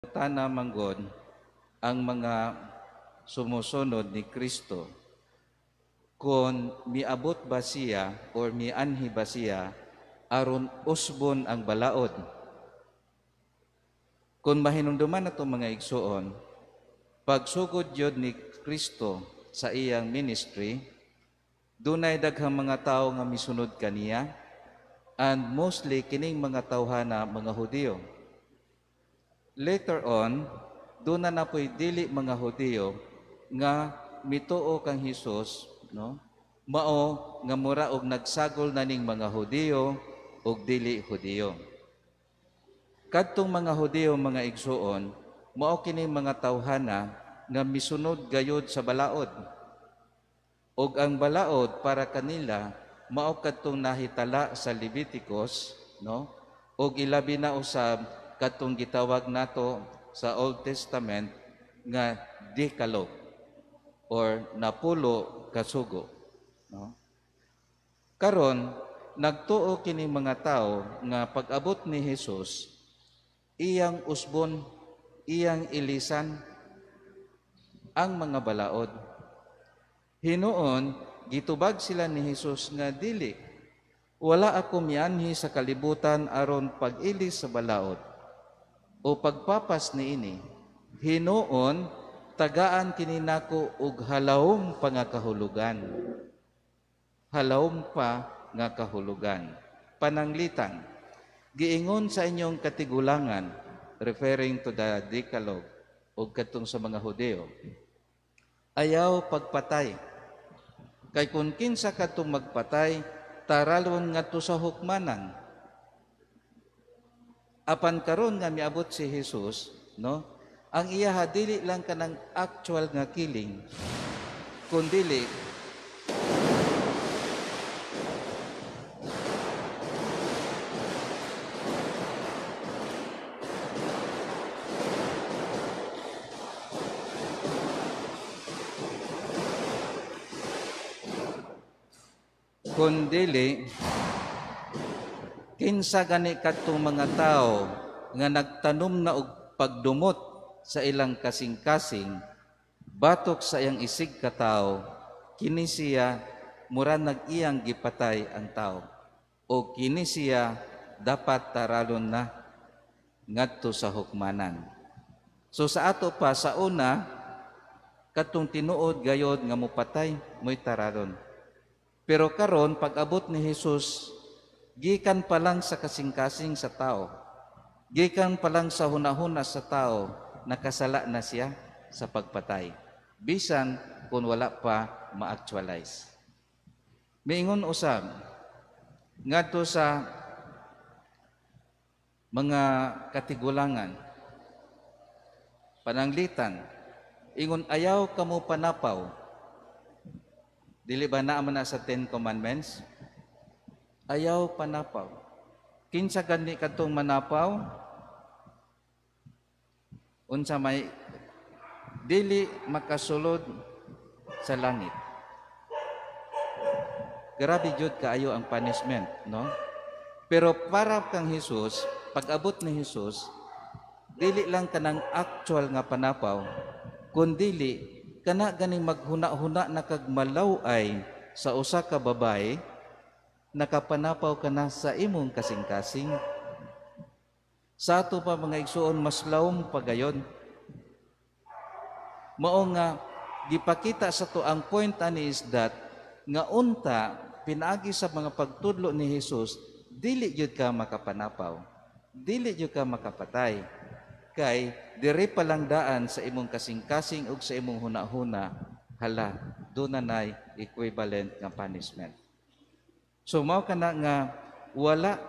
tana manggod ang mga sumusunod ni Kristo kung miabot ba siya or mianhi ba siya aron usbon ang balaod. Kung mahinumduman na itong mga igsuon, pagsugod yun ni Kristo sa iyang ministry, dunay daghang mga tao nga misunod kaniya, and mostly kining mga tawhana mga Hudiyo. Later on, doon na po'y dili mga Hudiyo nga mituo kang Hesus, no? Mao nga mura og nagsagol na ning mga Hudiyo og dili Hudiyo. Kadtong mga Hudiyo mga igsuon, mao kining mga tawhana nga misunod gayud sa balaod. Og ang balaod para kanila mao kadtong nahitala sa Leviticus, no? Og ilabi na usab kadtong gitawag nato sa Old Testament nga Decalogue or napulo kasugo, no? Karon nagtuo kini mga tao nga pag-abot ni Hesus, iyang usbon, iyang ilisan ang mga balaod. Hinuon gitubag sila ni Hesus nga dili, wala ako mianhi sa kalibutan aron pag-ilis sa balaod o pagpapas niini. Hinuon tagaan kini nako og halawom pa nga kahulugan. Halawom pa nga kahulugan. Pananglitan, giingon sa inyong katigulangan, referring to the Decalogue o katong sa mga Hudiyo, ayaw pagpatay. Kay kung kinsa katong magpatay, taralon nga to sa hukmanan. Apan karon nga miabot si Hesus, no? Ang iya dili lang kanang actual nga killing, kundi kinsa gani kadtong mga tao nga nagtanom na og pagdumot sa ilang kasing-kasing batok sa iyang isig ka tao, kini siya mura nag-iyang gipatay ang tao o kini siya dapat taralon na ngadto sa hukmanan. So sa ato pa sa una katong tinuod gayod nga mopatay mo'y taralon. Pero karon pag-abot ni Hesus, gikan pa lang sa kasing-kasing sa tao, gikan pa lang sa hunahuna sa tao, nakasala na siya sa pagpatay, bisan kung wala pa ma-actualize. Miingon usab ngadto sa mga katigulangan, pananglitan, ingon ayaw kamo panapaw. Dili ba naaman na sa 10 Commandments? Ayaw panapaw. Kinsa gani kadtong manapaw? Unsa may dili makasulod sa langit. Grabe jud kaayo ang punishment, no? Pero para kang Hesus, pag-abot ni Hesus, dili lang kanang actual nga panapaw, kundi kana ganing maghuna-huna na kag malaway sa usa ka babae, nakapanapaw ka na sa imong kasing-kasing. Sa ato pa mga igsuon, mas lawom pa gayon. Mao nga gipakita sa to ang point ani is that nga unta pinaagi sa mga pagtudlo ni Hesus, dili jud ka makapanapaw, dili jud ka makapatay. Kay diri pa lang daan sa imong kasing-kasing ug sa imong huna-huna, hala, doon na nay equivalent nga punishment. So mao kana nga wala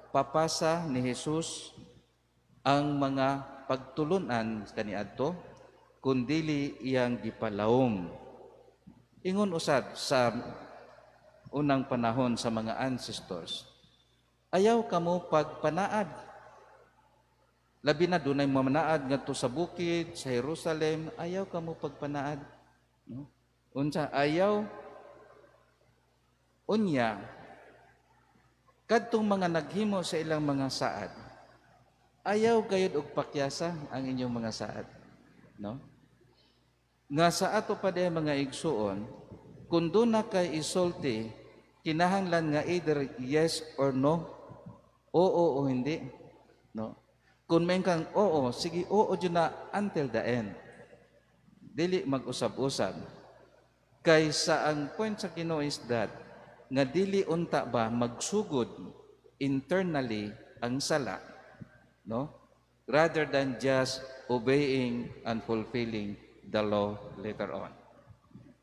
papasa ni Hesus ang mga pagtulunan kaniadto, kundi iyang gipalawom. Ingon usab sa unang panahon sa mga ancestors, ayaw kamo pagpanaad. Labi na dunay mamanaad ngadto sa bukid sa Jerusalem, ayaw kamo pagpanaad, no? Unsa ayaw unya kadtong mga naghimo sa ilang mga saad, ayaw gayud og pakyasa ang inyong mga saad, no? Nga sa ato pa diay mga igsuon, kung doon na kay isulti, kinahanglan nga either yes or no, oo o hindi, no? Kung may kang oo, sige oo dyan na until the end. Dili mag-usab-usab. Kaysa ang point sa Ginoo is that, nga dili unta ba magsugod internally ang sala, no? Rather than just obeying and fulfilling the law later on.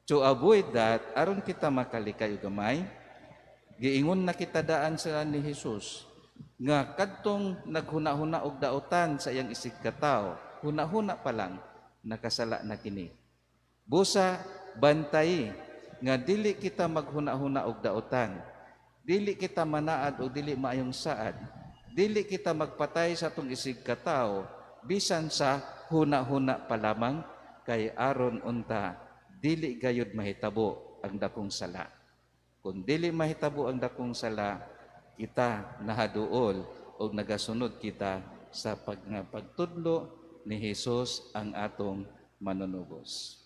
To avoid that, aron kita makalikay gamay, giingon na kita daan sa ni Jesus nga kadtong naghuna-huna og daotan sa iyang isig ka tawo, huna-huna pa lang nakasala na kini. Busa bantay nga dili kita maghuna-huna og daotan, dili kita manaad o dili maayong saad, dili kita magpatay sa atong isig ka tawo bisan sa huna-huna pa lamang, kay aron unta dili gayud mahitabo ang dakong sala. Kung dili mahitabo ang dakong sala, kita nahaduol o nagasunod kita sa pagtudlo ni Jesus ang atong manunubos.